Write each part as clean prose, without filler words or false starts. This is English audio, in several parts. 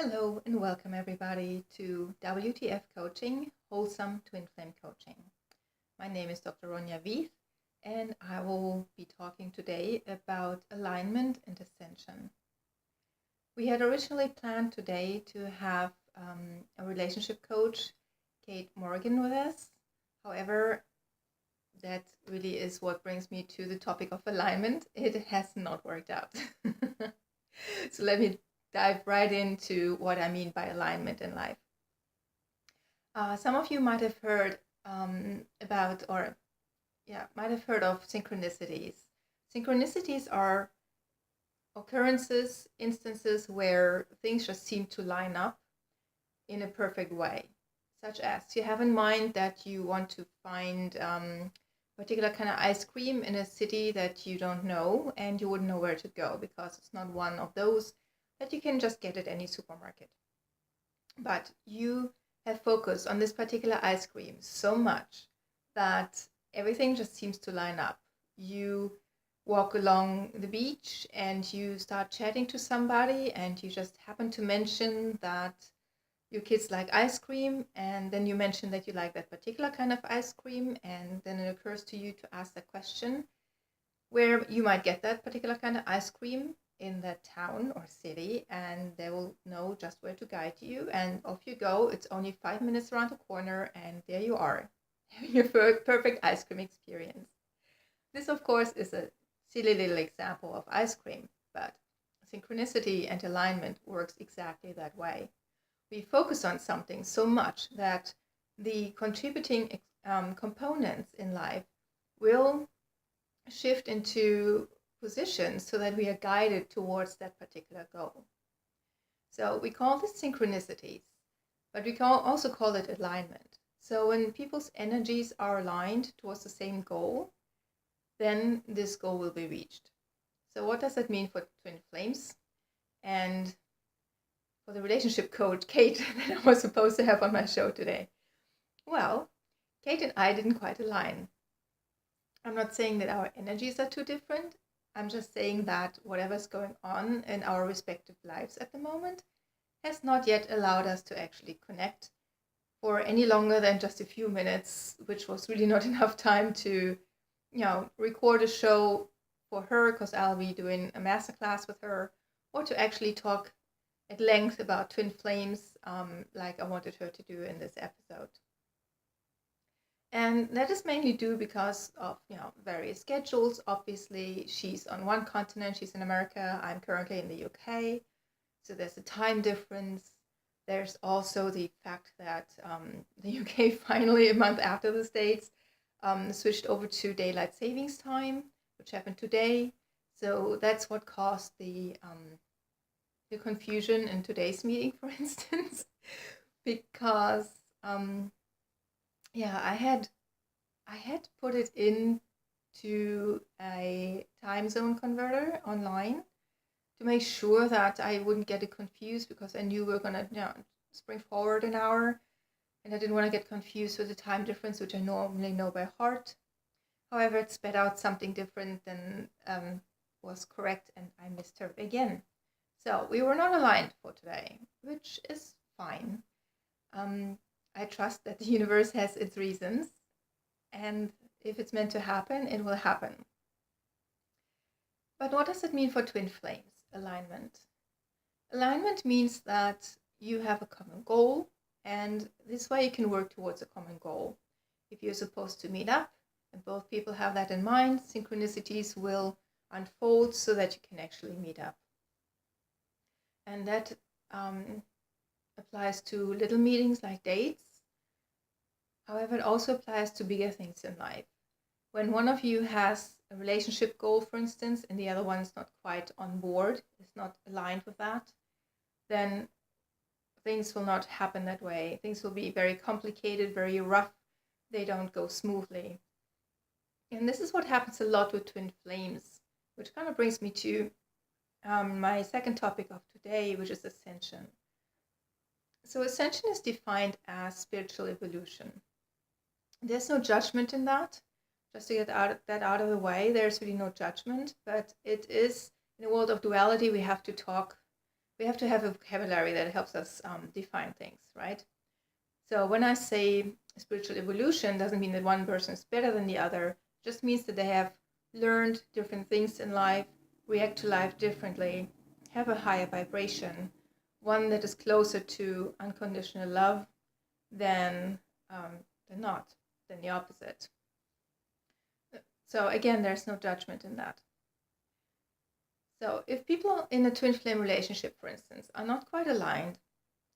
Hello and welcome everybody to WTF Coaching, Wholesome Twin Flame Coaching. My name is Dr. Ronja Wieth and I will be talking today about alignment and ascension. We had originally planned today to have a relationship coach, Kate Morgan, with us. However, that really is what brings me to the topic of alignment. It has not worked out. So let me dive right into what I mean by alignment in life. Some of you might have heard might have heard of synchronicities. Synchronicities are occurrences, instances where things just seem to line up in a perfect way, such as you have in mind that you want to find particular kind of ice cream in a city that you don't know, and you wouldn't know where to go because it's not one of those that you can just get at any supermarket. But you have focused on this particular ice cream so much that everything just seems to line up. You walk along the beach and you start chatting to somebody and you just happen to mention that your kids like ice cream, and then you mention that you like that particular kind of ice cream, and then it occurs to you to ask the question where you might get that particular kind of ice cream in that town or city, and they will know just where to guide you, and off you go. It's only 5 minutes around the corner and there you are, having your perfect ice cream experience. This of course is a silly little example of ice cream, but synchronicity and alignment works exactly that way. We focus on something so much that the contributing components in life will shift into positions so that we are guided towards that particular goal. So we call this synchronicities, but we can also call it alignment. So when people's energies are aligned towards the same goal, then this goal will be reached. So what does that mean for twin flames? And for the relationship coach, Kate, that I was supposed to have on my show today? Well, Kate and I didn't quite align. I'm not saying that our energies are too different. I'm just saying that whatever's going on in our respective lives at the moment has not yet allowed us to actually connect for any longer than just a few minutes, which was really not enough time to, record a show for her because I'll be doing a masterclass with her, or to actually talk at length about twin flames like I wanted her to do in this episode. And that is mainly due because of various schedules. Obviously, she's on one continent, she's in America, I'm currently in the UK, so there's a time difference. There's also the fact that the UK finally, a month after the States, switched over to daylight savings time, which happened today. So that's what caused the confusion in today's meeting, for instance, because I had put it into a time zone converter online to make sure that I wouldn't get it confused, because I knew we were gonna spring forward an hour, and I didn't want to get confused with the time difference, which I normally know by heart. However, it spat out something different than was correct, and I missed her again. So we were not aligned for today, which is fine. I trust that the universe has its reasons, and if it's meant to happen, it will happen. But what does it mean for twin flames, alignment? Alignment means that you have a common goal, and this way you can work towards a common goal. If you're supposed to meet up and both people have that in mind, synchronicities will unfold so that you can actually meet up. And that applies to little meetings like dates. However, it also applies to bigger things in life. When one of you has a relationship goal, for instance, and the other one is not quite on board, is not aligned with that, then things will not happen that way. Things will be very complicated, very rough. They don't go smoothly. And this is what happens a lot with twin flames, which kind of brings me to my second topic of today, which is ascension. So ascension is defined as spiritual evolution. There's no judgment in that. Just to get that out of the way, there's really no judgment, but it is, in a world of duality, we have to talk we have to have a vocabulary that helps us define things, right? So when I say spiritual evolution, doesn't mean that one person is better than the other. It just means that they have learned different things in life, react to life differently, have a higher vibration, one that is closer to unconditional love than not, than the opposite. So again, there's no judgment in that. So if people in a twin flame relationship, for instance, are not quite aligned,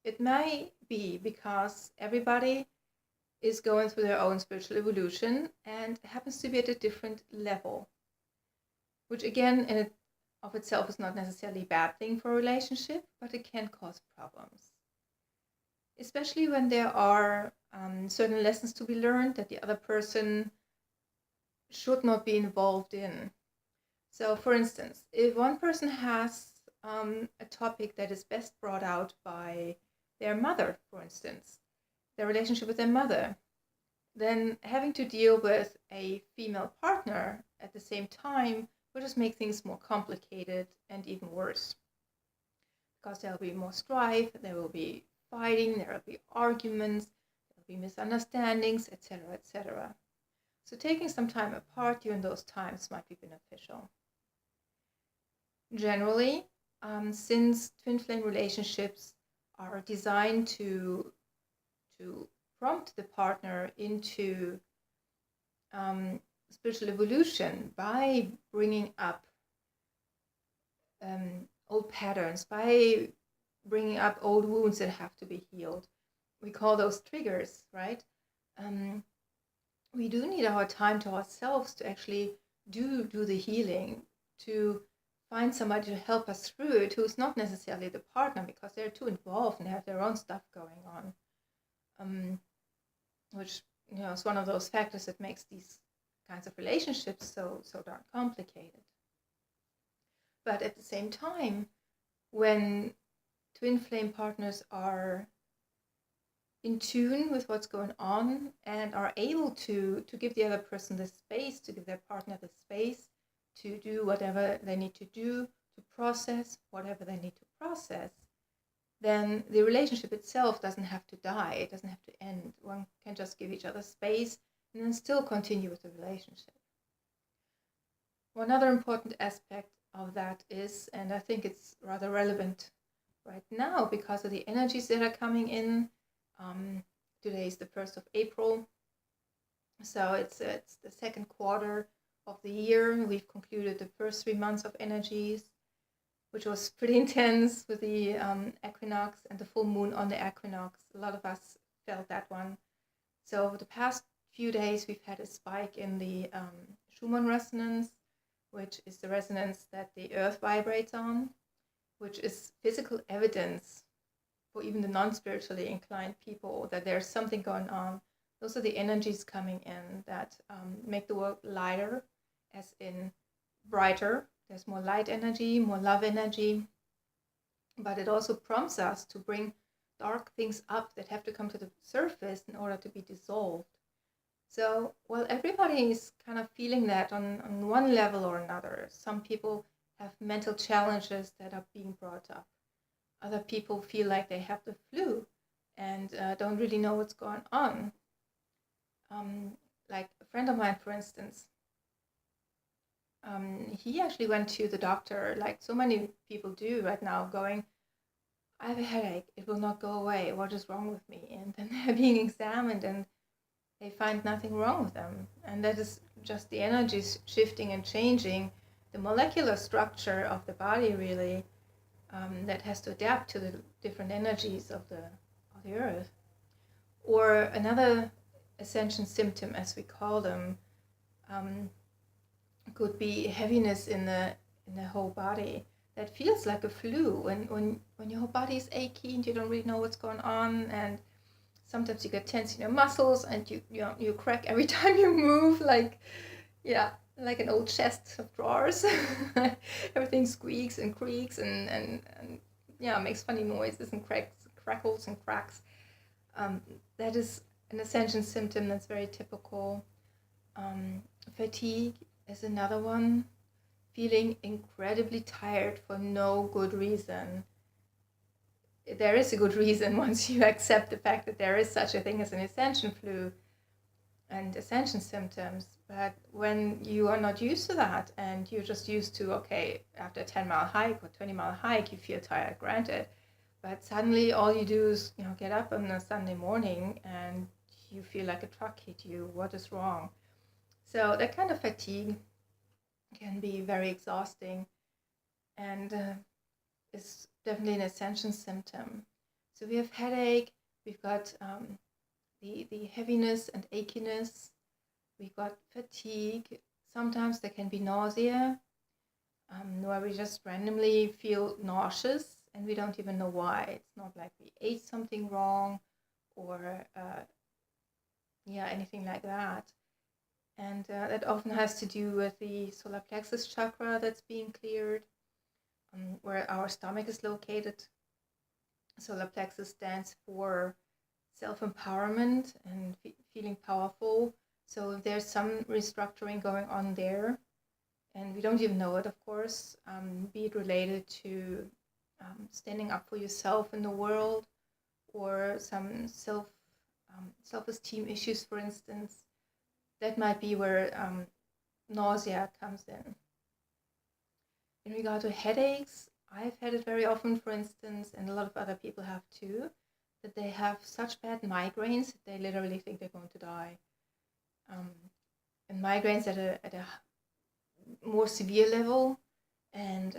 it may be because everybody is going through their own spiritual evolution and happens to be at a different level, which again in it of itself is not necessarily a bad thing for a relationship, but it can cause problems. Especially when there are certain lessons to be learned that the other person should not be involved in. So for instance, if one person has a topic that is best brought out by their mother, for instance, their relationship with their mother, then having to deal with a female partner at the same time will just make things more complicated and even worse. Because there will be more strife, there will be fighting, there will be arguments, there will be misunderstandings, etc., etc. So taking some time apart during those times might be beneficial. Generally, since twin flame relationships are designed to prompt the partner into spiritual evolution by bringing up old patterns, by bringing up old wounds that have to be healed. We call those triggers, right? We do need our time to ourselves to actually do the healing, to find somebody to help us through it who's not necessarily the partner, because they're too involved and they have their own stuff going on, which is one of those factors that makes these kinds of relationships so darn complicated. But at the same time, when twin flame partners are in tune with what's going on and are able to give the other person the space, to give their partner the space to do whatever they need to do, to process whatever they need to process, then the relationship itself doesn't have to die, it doesn't have to end. One can just give each other space and then still continue with the relationship. One other important aspect of that is, and I think it's rather relevant right now because of the energies that are coming in. Today is the 1st of April, so it's the second quarter of the year. We've concluded the first 3 months of energies, which was pretty intense with the equinox and the full moon on the equinox. A lot of us felt that one. So over the past few days, we've had a spike in the Schumann resonance, which is the resonance that the earth vibrates on, which is physical evidence for even the non-spiritually inclined people that there's something going on. Those are the energies coming in that make the world lighter, as in brighter. There's more light energy, more love energy, but it also prompts us to bring dark things up that have to come to the surface in order to be dissolved. So, well, everybody is kind of feeling that on one level or another. Some people have mental challenges that are being brought up. Other people feel like they have the flu and don't really know what's going on. Like a friend of mine, for instance, he actually went to the doctor, like so many people do right now, going, I have a headache, it will not go away, what is wrong with me? And then they're being examined and they find nothing wrong with them. And that is just the energies shifting and changing, the molecular structure of the body really, that has to adapt to the different energies of the earth. Or another ascension symptom, as we call them, could be heaviness in the whole body that feels like a flu, when your whole body is achy and you don't really know what's going on, and sometimes you get tense in your muscles and you crack every time you move, like an old chest of drawers. Everything squeaks and creaks and makes funny noises and crackles and cracks. That is an ascension symptom that's very typical. Fatigue is another one. Feeling incredibly tired for no good reason. there is a good reason once you accept the fact that there is such a thing as an Ascension Flu and Ascension symptoms. But when you are not used to that and you're just used to, okay, after a 10-mile hike or 20-mile hike, you feel tired, granted. But suddenly all you do is, get up on a Sunday morning and you feel like a truck hit you. What is wrong? So that kind of fatigue can be very exhausting and is definitely an Ascension symptom. So we have headache, we've got the heaviness and achiness, we've got fatigue. Sometimes there can be nausea, where we just randomly feel nauseous and we don't even know why. It's not like we ate something wrong or anything like that. And that often has to do with the solar plexus chakra that's being cleared, where our stomach is located. Solar plexus stands for self-empowerment and feeling powerful. So there's some restructuring going on there, and we don't even know it, of course, be it related to standing up for yourself in the world, or some self-esteem issues, for instance. That might be where nausea comes in. In regard to headaches, I've had it very often, for instance, and a lot of other people have too, that they have such bad migraines that they literally think they're going to die. And migraines at a more severe level and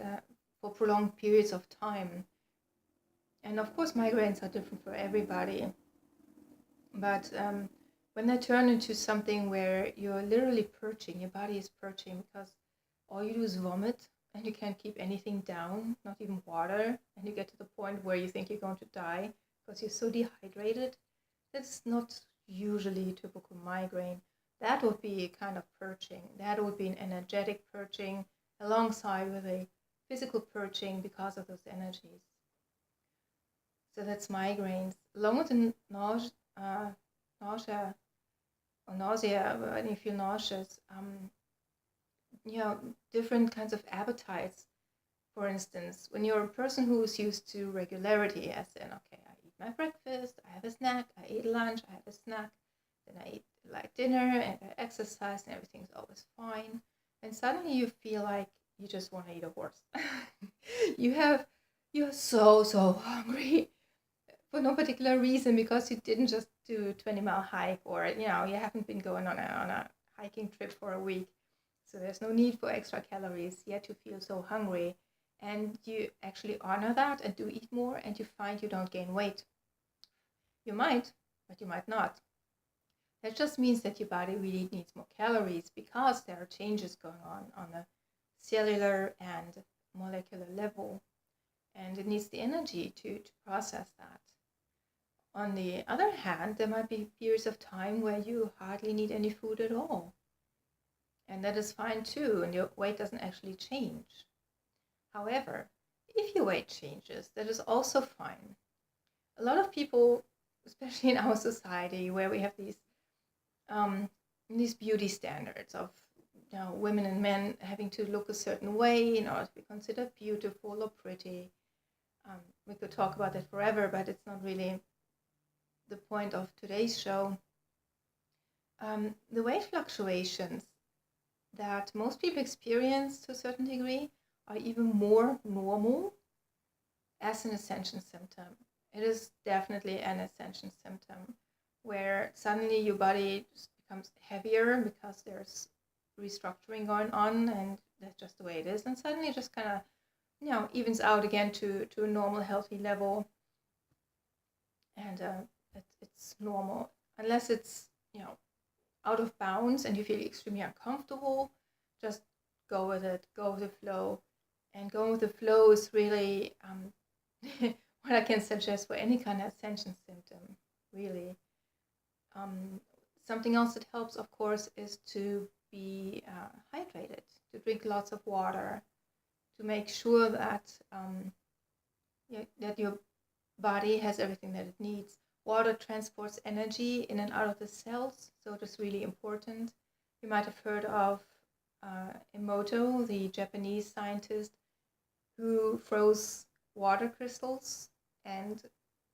for prolonged periods of time. And of course, migraines are different for everybody. But when they turn into something where you're literally purging, your body is purging because all you do is vomit and you can't keep anything down, not even water, and you get to the point where you think you're going to die because you're so dehydrated, that's not usually typical migraine. That would be a kind of purging. That would be an energetic purging alongside with a physical purging because of those energies. So that's migraines. Along with the nausea or nausea, when you feel nauseous, different kinds of appetites. For instance, when you're a person who's used to regularity, as in, okay, I eat my breakfast, I have a snack, I eat lunch, I have a snack, then I eat light dinner, and I exercise, and everything's always fine. And suddenly you feel like you just want to eat a horse. You're so hungry for no particular reason, because you didn't just do a 20-mile hike, or you haven't been going on a hiking trip for a week. So there's no need for extra calories, yet you feel so hungry. And you actually honor that and do eat more, and you find you don't gain weight. You might, but you might not. That just means that your body really needs more calories because there are changes going on the cellular and molecular level. And it needs the energy to process that. On the other hand, there might be periods of time where you hardly need any food at all. And that is fine too, and your weight doesn't actually change. However, if your weight changes, that is also fine. A lot of people, especially in our society, where we have these beauty standards of women and men having to look a certain way in order to be considered beautiful or pretty. We could talk about that forever, but it's not really the point of today's show. The weight fluctuations that most people experience to a certain degree are even more normal as an Ascension symptom. It is definitely an Ascension symptom where suddenly your body just becomes heavier because there's restructuring going on, and that's just the way it is. And suddenly it just kind of, evens out again to a normal, healthy level. And it's normal, unless it's, out of bounds and you feel extremely uncomfortable. Just go with it, go with the flow. And going with the flow is really what I can suggest for any kind of Ascension symptom, really. Something else that helps, of course, is to be hydrated, to drink lots of water, to make sure that that your body has everything that it needs. Water transports energy in and out of the cells, so it is really important. You might have heard of Emoto, the Japanese scientist who froze water crystals and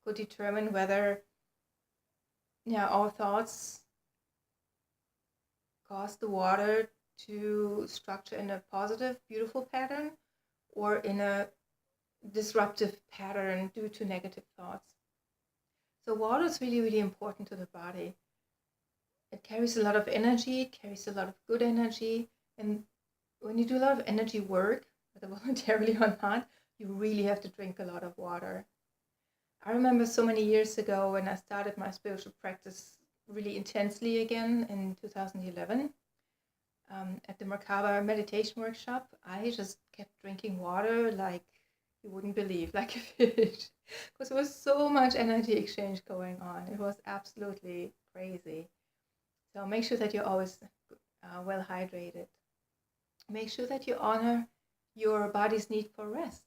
could determine whether our thoughts cause the water to structure in a positive, beautiful pattern or in a disruptive pattern due to negative thoughts. So water is really, really important to the body. It carries a lot of energy, it carries a lot of good energy. And when you do a lot of energy work, whether voluntarily or not, you really have to drink a lot of water. I remember so many years ago when I started my spiritual practice really intensely again in 2011, at the Merkaba meditation workshop, I just kept drinking water like you wouldn't believe, like a fish, because there was so much energy exchange going on. It was absolutely crazy. So make sure that you're always well hydrated. Make sure that you honor your body's need for rest.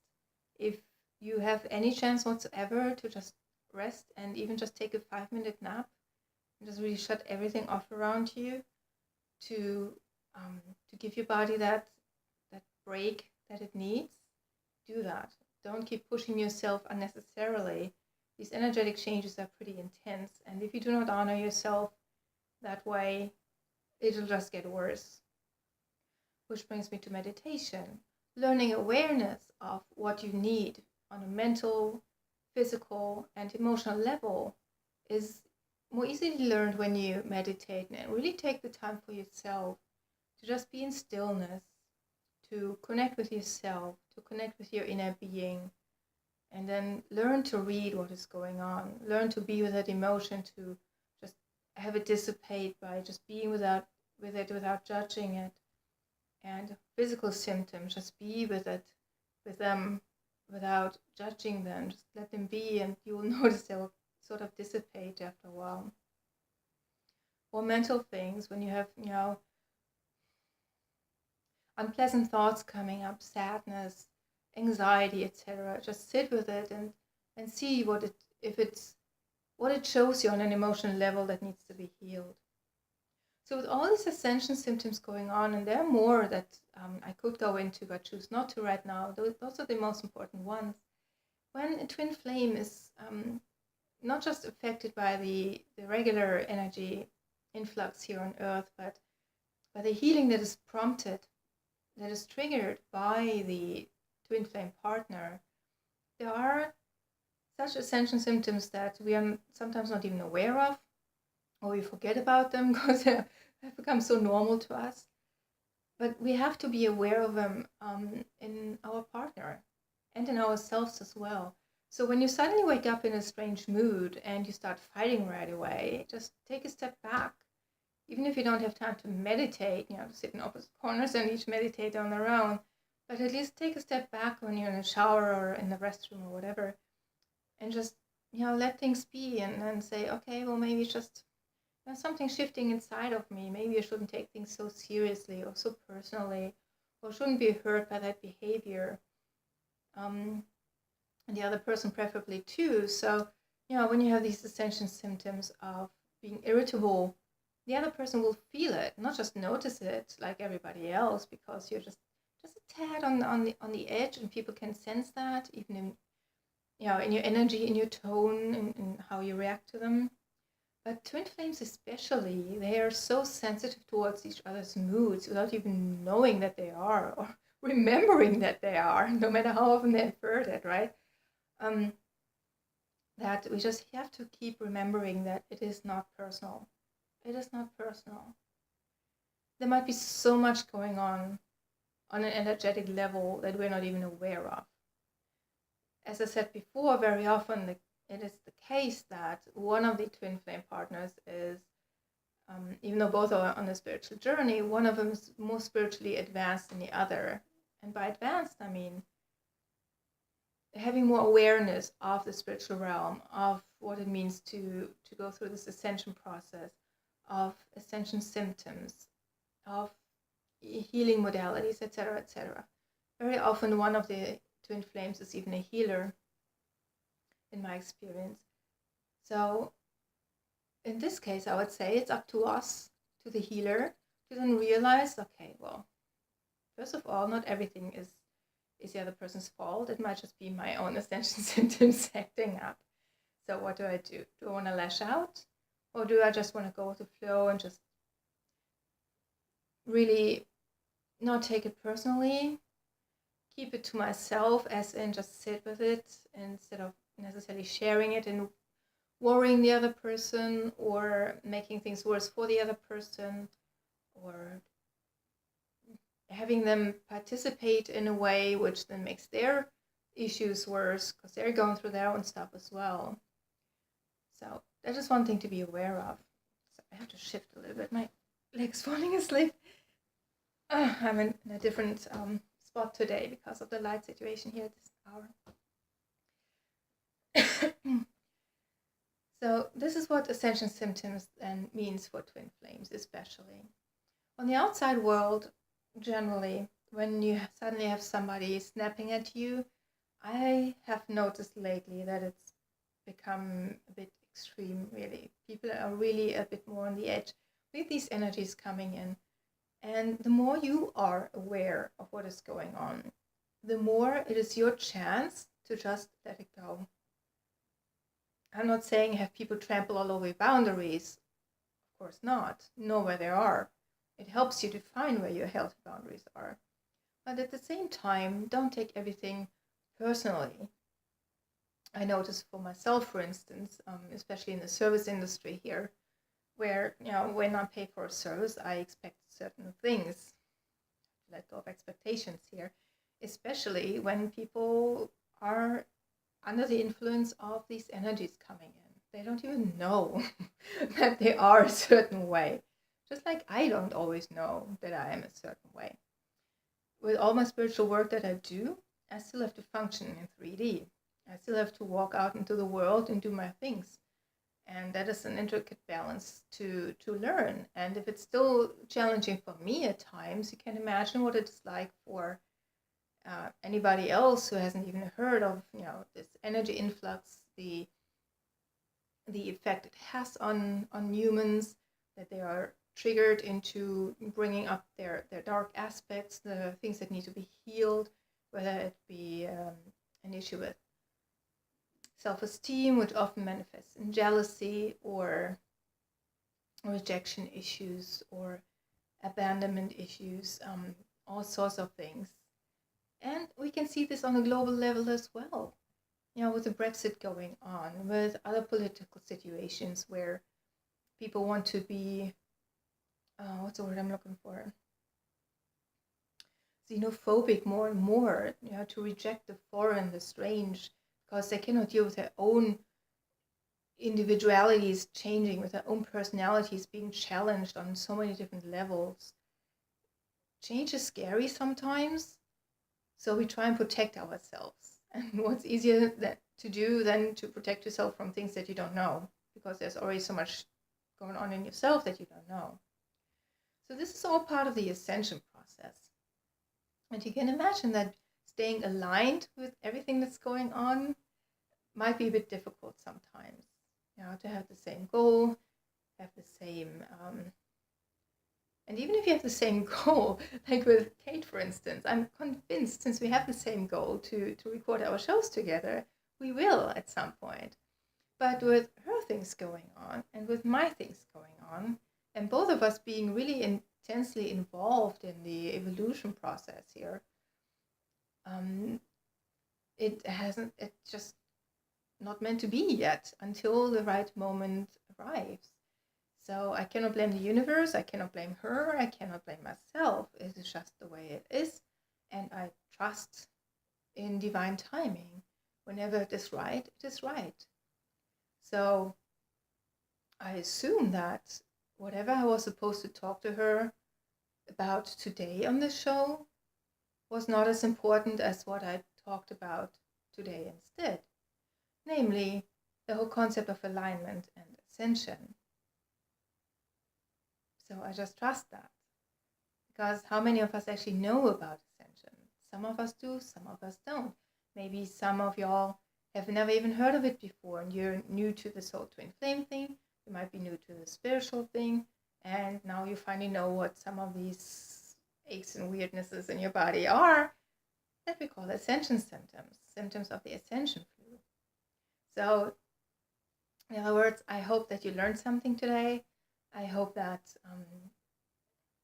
If you have any chance whatsoever to just rest and even just take a 5-minute nap and just really shut everything off around you to give your body that break that it needs, do that. Don't keep pushing yourself unnecessarily. These energetic changes are pretty intense, and if you do not honor yourself that way, it'll just get worse. Which brings me to meditation. Learning awareness of what you need on a mental, physical, and emotional level is more easily learned when you meditate and really take the time for yourself to just be in stillness, to connect with yourself, to connect with your inner being, and then learn to read what is going on. Learn to be with that emotion, to just have it dissipate by just being with it without judging it. And physical symptoms, just be with them without judging them. Just let them be, and you will notice they will sort of dissipate after a while. Or mental things, when you have, unpleasant thoughts coming up, sadness, anxiety, etc. Just sit with it and see what it shows you on an emotional level that needs to be healed. So with all these ascension symptoms going on, and there are more that I could go into, but choose not to right now, those are the most important ones. When a twin flame is not just affected by the regular energy influx here on Earth, but by the healing that is prompted, that is triggered by the twin flame partner, there are such ascension symptoms that we are sometimes not even aware of, or we forget about them because they have become so normal to us. But we have to be aware of them in our partner and in ourselves as well. So when you suddenly wake up in a strange mood and you start fighting right away, just take a step back. Even if you don't have time to meditate, to sit in opposite corners and each meditate on their own, but at least take a step back when you're in a shower or in the restroom or whatever, and just, let things be and say, okay, well, maybe it's just something shifting inside of me. Maybe I shouldn't take things so seriously or so personally, or shouldn't be hurt by that behavior. And the other person preferably too. So, when you have these ascension symptoms of being irritable, the other person will feel it, not just notice it like everybody else, because you're just a tad on the edge, and people can sense that even in in your energy, in your tone, in how you react to them. But twin flames especially, they are so sensitive towards each other's moods without even knowing that they are, or remembering that they are, no matter how often they've heard it, right? That we just have to keep remembering that it is not personal. It is not personal. There might be so much going on an energetic level that we're not even aware of. As I said before, very often it is the case that one of the twin flame partners is, even though both are on a spiritual journey, one of them is more spiritually advanced than the other. And by advanced, I mean having more awareness of the spiritual realm, of what it means to go through this ascension process, of ascension symptoms, of healing modalities, etc., etc. Very often one of the twin flames is even a healer, in my experience. So in this case, I would say it's up to us, to the healer, to then realize, okay, well, first of all, not everything is is the other person's fault. It might just be my own ascension symptoms acting up. So what do? Do I want to lash out? Or do I just want to go with the flow and just really not take it personally? Keep it to myself, as in just sit with it instead of necessarily sharing it and worrying the other person or making things worse for the other person, or having them participate in a way which then makes their issues worse because they're going through their own stuff as well. So that is one thing to be aware of. So I have to shift a little bit. My leg's falling asleep. I'm in a different spot today because of the light situation here at this hour. So this is what ascension symptoms then means for twin flames, especially. On the outside world, generally, when you suddenly have somebody snapping at you, I have noticed lately that it's become a bit extreme, really. People are really a bit more on the edge with these energies coming in. And the more you are aware of what is going on, the more it is your chance to just let it go. I'm not saying have people trample all over your boundaries. Of course not. Know where they are. It helps you define where your healthy boundaries are. But at the same time, don't take everything personally. I notice for myself, for instance, especially in the service industry here, where, when I pay for a service, I expect certain things. Let go of expectations here, especially when people are under the influence of these energies coming in. They don't even know that they are a certain way. Just like I don't always know that I am a certain way. With all my spiritual work that I do, I still have to function in 3D. I still have to walk out into the world and do my things. And that is an intricate balance to learn. And if it's still challenging for me at times, you can imagine what it's like for anybody else who hasn't even heard of this energy influx, the effect it has on humans, that they are triggered into bringing up their dark aspects, the things that need to be healed, whether it be an issue with self-esteem, which often manifests in jealousy, or rejection issues, or abandonment issues, all sorts of things. And we can see this on a global level as well. With the Brexit going on, with other political situations where people want to be, what's the word I'm looking for? Xenophobic more and more, to reject the foreign, the strange, because they cannot deal with their own individualities changing, with their own personalities being challenged on so many different levels. Change is scary sometimes, so we try and protect ourselves. And what's easier to do than to protect yourself from things that you don't know, because there's already so much going on in yourself that you don't know. So this is all part of the ascension process. And you can imagine that staying aligned with everything that's going on might be a bit difficult sometimes. To have the same goal, have the same, and even if you have the same goal, like with Kate, for instance, I'm convinced, since we have the same goal to record our shows together, we will at some point. But with her things going on and with my things going on, and both of us being really intensely involved in the evolution process here, it's just not meant to be yet until the right moment arrives. So I cannot blame the universe, I cannot blame her, I cannot blame myself. It is just the way it is. And I trust in divine timing. Whenever it is right, it is right. So I assume that whatever I was supposed to talk to her about today on the show was not as important as what I talked about today instead. Namely, the whole concept of alignment and ascension. So I just trust that. Because how many of us actually know about ascension? Some of us do, some of us don't. Maybe some of y'all have never even heard of it before, and you're new to this whole twin flame thing. You might be new to the spiritual thing, and now you finally know what some of these aches and weirdnesses in your body are. that we call ascension symptoms, symptoms of the Ascension Flu. So, in other words, I hope that you learned something today. I hope that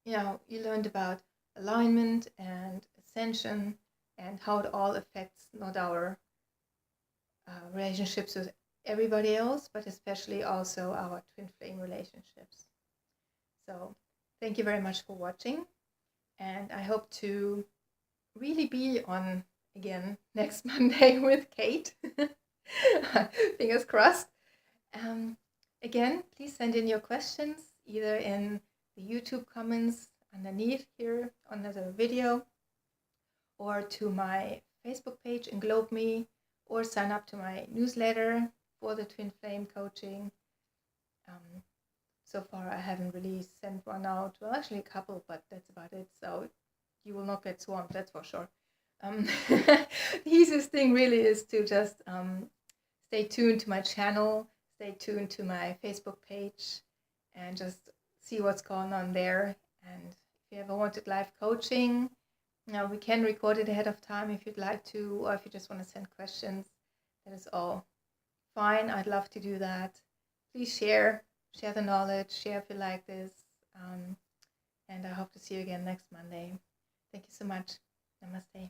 you learned about alignment and ascension and how it all affects not our relationships with everybody else, but especially also our twin flame relationships. So thank you very much for watching, and I hope to really be on again next Monday with Kate. Fingers crossed. Again, please send in your questions either in the YouTube comments underneath here under the video, or to my Facebook page and Globe Me, or sign up to my newsletter for the twin flame coaching. So far I haven't really sent one out. Well, actually a couple, but that's about it. So you will not get swamped, that's for sure. The easiest thing really is to just stay tuned to my channel, stay tuned to my Facebook page, and just see what's going on there. And if you ever wanted live coaching, we can record it ahead of time if you'd like to, or if you just want to send questions, that is all fine. I'd love to do that. Please share the knowledge, share if you like this, and I hope to see you again next Monday. Thank you so much. Namaste.